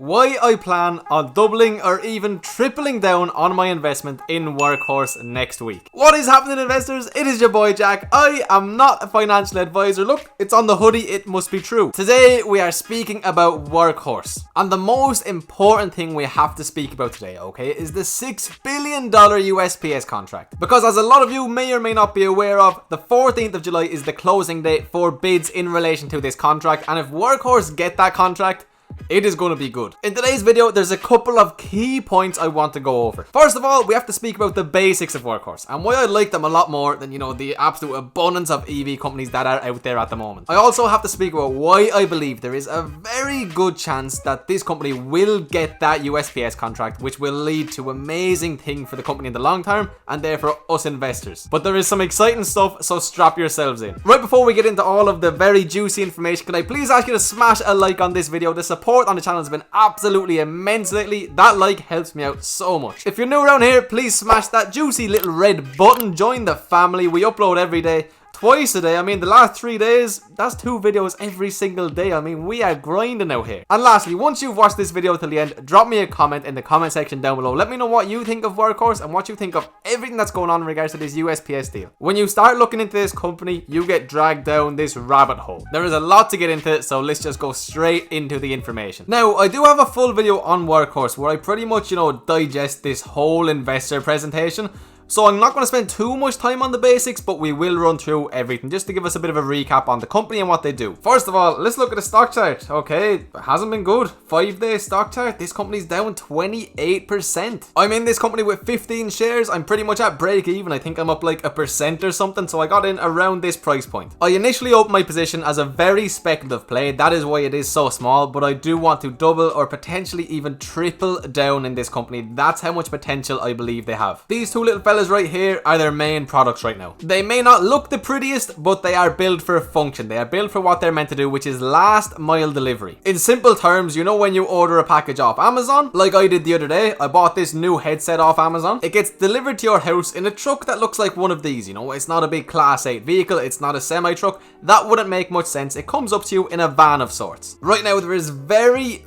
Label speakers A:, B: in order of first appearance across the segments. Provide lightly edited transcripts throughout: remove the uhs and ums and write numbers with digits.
A: why I plan on doubling or even tripling down on my investment in Workhorse next week. What is happening, investors? It is your boy Jack. I am not a financial advisor. Look, it's on the hoodie, it must be true. Today we are speaking about Workhorse, and the most important thing we have to speak about today, okay, is the $6 billion USPS contract. Because as a lot of you may or may not be aware of, the 14th of July is the closing date for bids in relation to this contract, and if Workhorse get that contract, it is going to be good. In today's video, there's a couple of key points I want to go over. First of all, we have to speak about the basics of Workhorse and why I like them a lot more than, the absolute abundance of EV companies that are out there at the moment. I also have to speak about why I believe there is a very good chance that this company will get that USPS contract, which will lead to amazing thing for the company in the long term and therefore us investors. But there is some exciting stuff, so strap yourselves in. Right before we get into all of the very juicy information, can I please ask you to smash a like on this video? The support on the channel has been absolutely immense lately. That like helps me out so much. If you're new around here, please smash that juicy little red button. Join the family. We upload every day, twice a day. I mean, the last 3 days, that's 2 videos every single day. I mean, we are grinding out here. And lastly, once you've watched this video till the end, drop me a comment in the comment section down below. Let me know what you think of Workhorse and what you think of everything that's going on in regards to this USPS deal. When you start looking into this company, you get dragged down this rabbit hole. There is a lot to get into, so let's just go straight into the information. Now, I do have a full video on Workhorse where I pretty much, digest this whole investor presentation. So I'm not going to spend too much time on the basics, but we will run through everything just to give us a bit of a recap on the company and what they do. First of all, let's look at the stock chart. Okay, it hasn't been good. 5-day stock chart. This company's down 28%. I'm in this company with 15 shares. I'm pretty much at break even. I think I'm up like 1% or something. So I got in around this price point. I initially opened my position as a very speculative play. That is why it is so small, but I do want to double or potentially even triple down in this company. That's how much potential I believe they have. These two little fellas right here are their main products right now. They may not look the prettiest, but they are built for a function. They are built for what they're meant to do, which is last mile delivery. In simple terms, when you order a package off Amazon, like I did the other day, I bought this new headset off Amazon. It gets delivered to your house in a truck that looks like one of these, It's not a big class 8 vehicle. It's not a semi truck. That wouldn't make much sense. It comes up to you in a van of sorts. Right now, there is very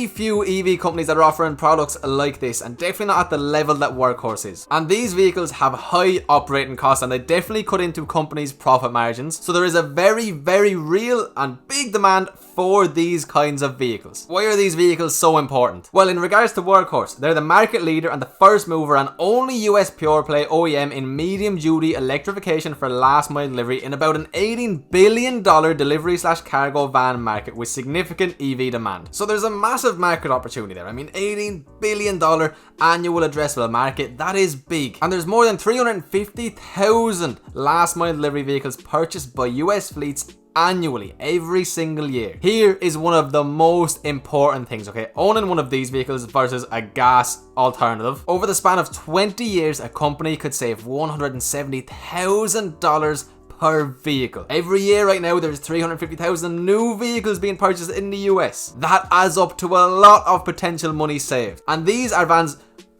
A: few EV companies that are offering products like this, and definitely not at the level that Workhorse is. And these vehicles have high operating costs, and they definitely cut into companies' profit margins. So there is a very real and big demand for these kinds of vehicles. Why are these vehicles so important? Well, in regards to Workhorse, they're the market leader and the first mover and only US pure play OEM in medium duty electrification for last mile delivery in about an $18 billion delivery/cargo van market with significant EV demand. So there's a massive market opportunity there. I mean, $18 billion annual addressable market, that is big. And there's more than 350,000 last mile delivery vehicles purchased by US fleets annually, every single year. Here is one of the most important things, okay? Owning one of these vehicles versus a gas alternative. Over the span of 20 years, a company could save $170,000 per vehicle. Every year right now, there's 350,000 new vehicles being purchased in the US. That adds up to a lot of potential money saved. And these are vans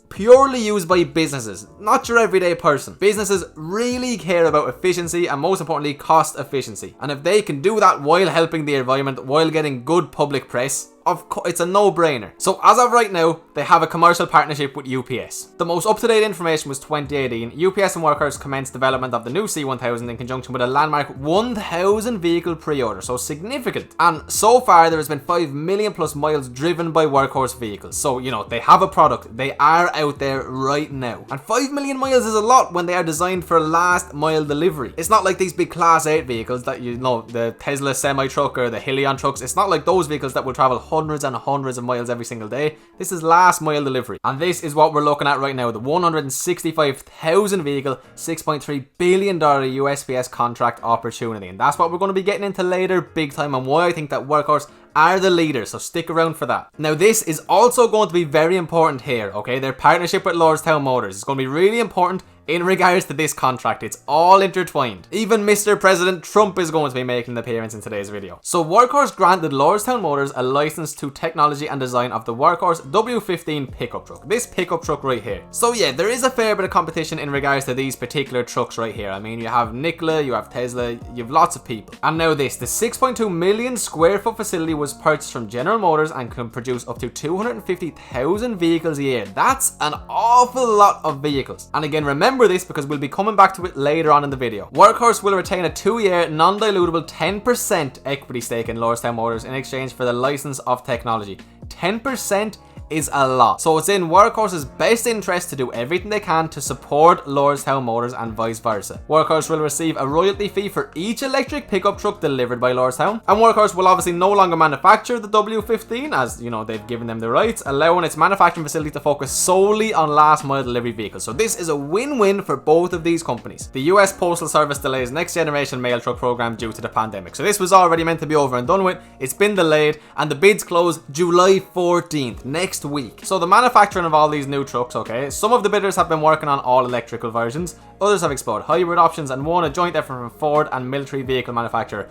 A: purely used by businesses, not your everyday person. Businesses really care about efficiency and, most importantly, cost efficiency. And if they can do that while helping the environment, while getting good public press, of course, it's a no-brainer. So as of right now, they have a commercial partnership with UPS. The most up-to-date information was 2018. UPS and Workhorse commenced development of the new C1000 in conjunction with a landmark 1,000 vehicle pre-order, so significant. And so far, there has been 5 million plus miles driven by Workhorse vehicles. So, they have a product. They are out there right now. And 5 million miles is a lot when they are designed for last mile delivery. It's not like these big class 8 vehicles that, the Tesla semi-truck or the Helion trucks. It's not like those vehicles that will travel hundreds and hundreds of miles every single day. This is last mile delivery. And this is what we're looking at right now. The 165,000 vehicle, $6.3 billion USPS contract opportunity. And that's what we're going to be getting into later big time, and why I think that Workhorse are the leaders, so stick around for that. Now, this is also going to be very important here, okay? Their partnership with Lordstown Motors is going to be really important in regards to this contract. It's all intertwined. Even Mr. President Trump is going to be making an appearance in today's video. So Workhorse granted Lordstown Motors a license to technology and design of the Workhorse W15 pickup truck. This pickup truck right here. So yeah, there is a fair bit of competition in regards to these particular trucks right here. I mean, you have Nikola, you have Tesla, you have lots of people. And now this, the 6.2 million square foot facility was purchased from General Motors and can produce up to 250,000 vehicles a year. That's an awful lot of vehicles. And again, remember this because we'll be coming back to it later on in the video. Workhorse will retain a 2-year non-dilutable 10% equity stake in Lordstown Motors in exchange for the license of technology. 10% is a lot. So it's in Workhorse's best interest to do everything they can to support Lordstown Motors and vice versa. Workhorse will receive a royalty fee for each electric pickup truck delivered by Lordstown, and Workhorse will obviously no longer manufacture the W15 as, you know, they've given them the rights, allowing its manufacturing facility to focus solely on last mile delivery vehicles. So this is a win-win for both of these companies. The US Postal Service delays next generation mail truck program due to the pandemic. So this was already meant to be over and done with. It's been delayed and the bids close July 14th, next week. So the manufacturing of all these new trucks, okay, some of the bidders have been working on all electrical versions, others have explored hybrid options, and won a joint effort from Ford and military vehicle manufacturer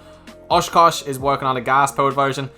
A: Oshkosh is working on a gas powered version.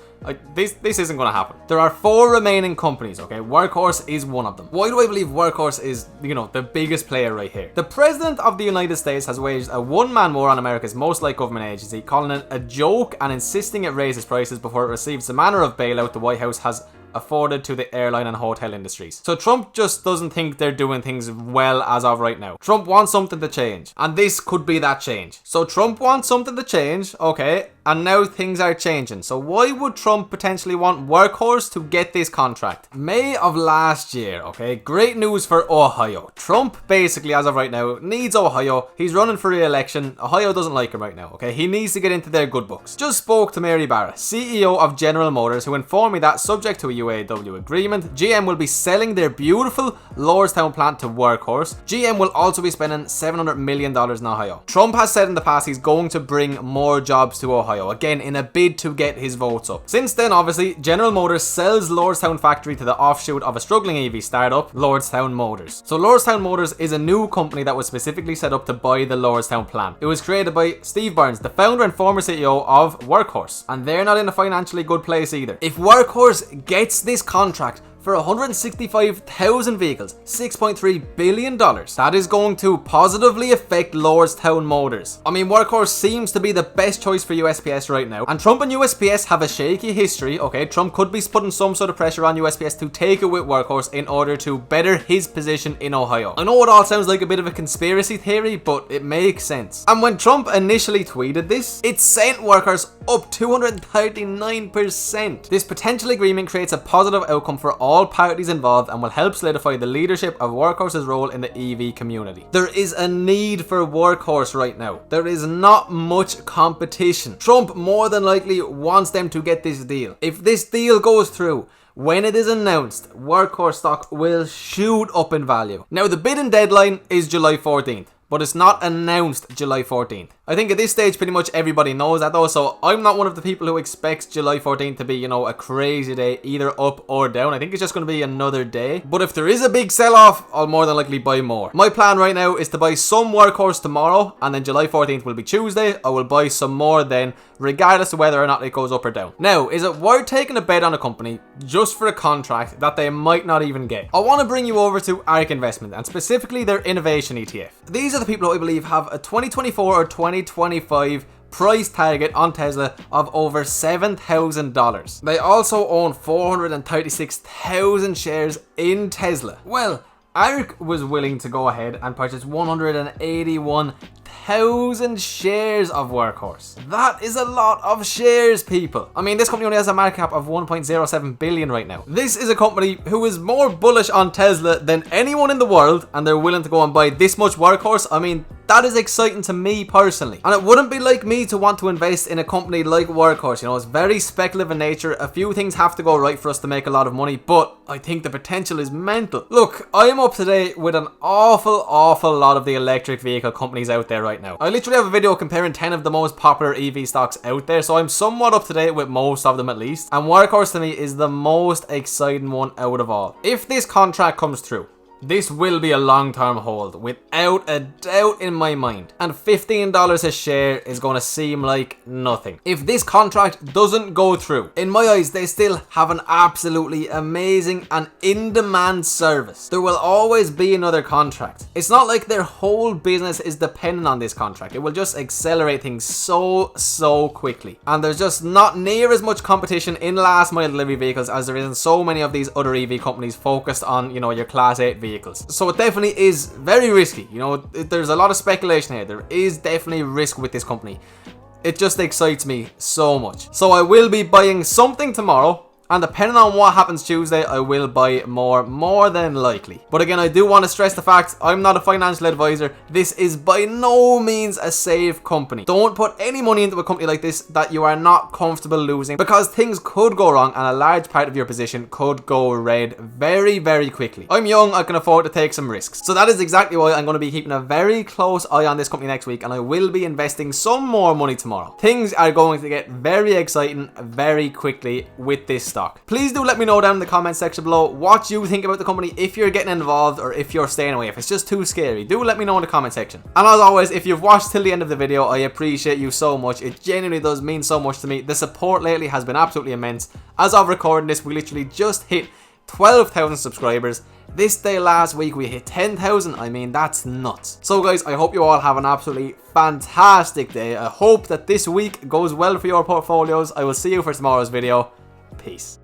A: This isn't going to happen. There are 4 remaining companies, okay? Workhorse is one of them. Why do I believe Workhorse is, you know, the biggest player right here? The President of the United States has waged a one-man war on America's most liked government agency, calling it a joke and insisting it raises prices before it receives the manner of bailout the White House has afforded to the airline and hotel industries. So Trump just doesn't think they're doing things well as of right now. Trump wants something to change, and this could be that change. So Trump wants something to change, okay, and now things are changing. So why would Trump potentially want Workhorse to get this contract? May of last year, okay, great news for Ohio. Trump basically, as of right now, needs Ohio. He's running for re-election. Ohio doesn't like him right now, okay? He needs to get into their good books. Just spoke to Mary Barra, CEO of General Motors, who informed me that subject to a UAW agreement, GM will be selling their beautiful Lordstown plant to Workhorse. GM will also be spending $700 million in Ohio. Trump has said in the past he's going to bring more jobs to Ohio, again in a bid to get his votes up. Since then, obviously, General Motors sells Lordstown factory to the offshoot of a struggling EV startup, Lordstown Motors. So Lordstown Motors is a new company that was specifically set up to buy the Lordstown plant. It was created by Steve Burns, the founder and former CEO of Workhorse, and they're not in a financially good place either. If Workhorse gets this contract for 165,000 vehicles, $6.3 billion. That is going to positively affect Lordstown Motors. I mean, Workhorse seems to be the best choice for USPS right now. And Trump and USPS have a shaky history, okay? Trump could be putting some sort of pressure on USPS to take it with Workhorse in order to better his position in Ohio. I know it all sounds like a bit of a conspiracy theory, but it makes sense. And when Trump initially tweeted this, it sent Workhorse up 239%. This potential agreement creates a positive outcome for all parties involved and will help solidify the leadership of Workhorse's role in the EV community. There is a need for Workhorse right now. There is not much competition. Trump more than likely wants them to get this deal. If this deal goes through, when it is announced, Workhorse stock will shoot up in value. Now, the bidding deadline is July 14th. But it's not announced July 14th. I think at this stage pretty much everybody knows that though, so I'm not one of the people who expects July 14th to be, you know, a crazy day either up or down. I think it's just going to be another day. But if there is a big sell-off, I'll more than likely buy more. My plan right now is to buy some Workhorse tomorrow, and then July 14th will be Tuesday. I will buy some more then, regardless of whether or not it goes up or down. Now, is it worth taking a bet on a company just for a contract that they might not even get? I want to bring you over to ARK Investment, and specifically their innovation ETF. These are the people who I believe have a 2024 or 2025 price target on Tesla of over $7,000. They also own 436,000 shares in Tesla. Well, ARK was willing to go ahead and purchase 181,000 shares of Workhorse. That is a lot of shares, people. I mean, this company only has a market cap of 1.07 billion right now. This is a company who is more bullish on Tesla than anyone in the world, and they're willing to go and buy this much Workhorse. I mean, that is exciting to me personally. And it wouldn't be like me to want to invest in a company like Workhorse. You know, it's very speculative in nature. A few things have to go right for us to make a lot of money, but I think the potential is mental. Look, I am up to date with an awful lot of the electric vehicle companies out there right now. I literally have a video comparing 10 of the most popular EV stocks out there, so I'm somewhat up to date with most of them at least. And Workhorse to me is the most exciting one out of all. If this contract comes through, This will be a long-term hold, without a doubt in my mind. And $15 a share is going to seem like nothing. If this contract doesn't go through, in my eyes, they still have an absolutely amazing and in-demand service. There will always be another contract. It's not like their whole business is dependent on this contract. It will just accelerate things so quickly. And there's just not near as much competition in last mile delivery vehicles as there is in so many of these other EV companies focused on, you know, your class 8 vehicles. So it definitely is very risky. You know, there's a lot of speculation here. There is definitely risk with this company. It just excites me so much. So I will be buying something tomorrow. And depending on what happens Tuesday, I will buy more than likely. But again, I do want to stress the fact I'm not a financial advisor. This is by no means a safe company. Don't put any money into a company like this that you are not comfortable losing, because things could go wrong and a large part of your position could go red very quickly. I'm young, I can afford to take some risks. So that is exactly why I'm going to be keeping a very close eye on this company next week, and I will be investing some more money tomorrow. Things are going to get very exciting very quickly with this stock. Please do let me know down in the comment section below what you think about the company, if you're getting involved or if you're staying away. If it's just too scary, do let me know in the comment section. And as always, if you've watched till the end of the video, I appreciate you so much. It genuinely does mean so much to me. The support lately has been absolutely immense. As of recording this, we literally just hit 12,000 subscribers. This day last week we hit 10,000. I mean, that's nuts. So guys, I hope you all have an absolutely fantastic day. I hope that this week goes well for your portfolios. I will see you for tomorrow's video. Peace.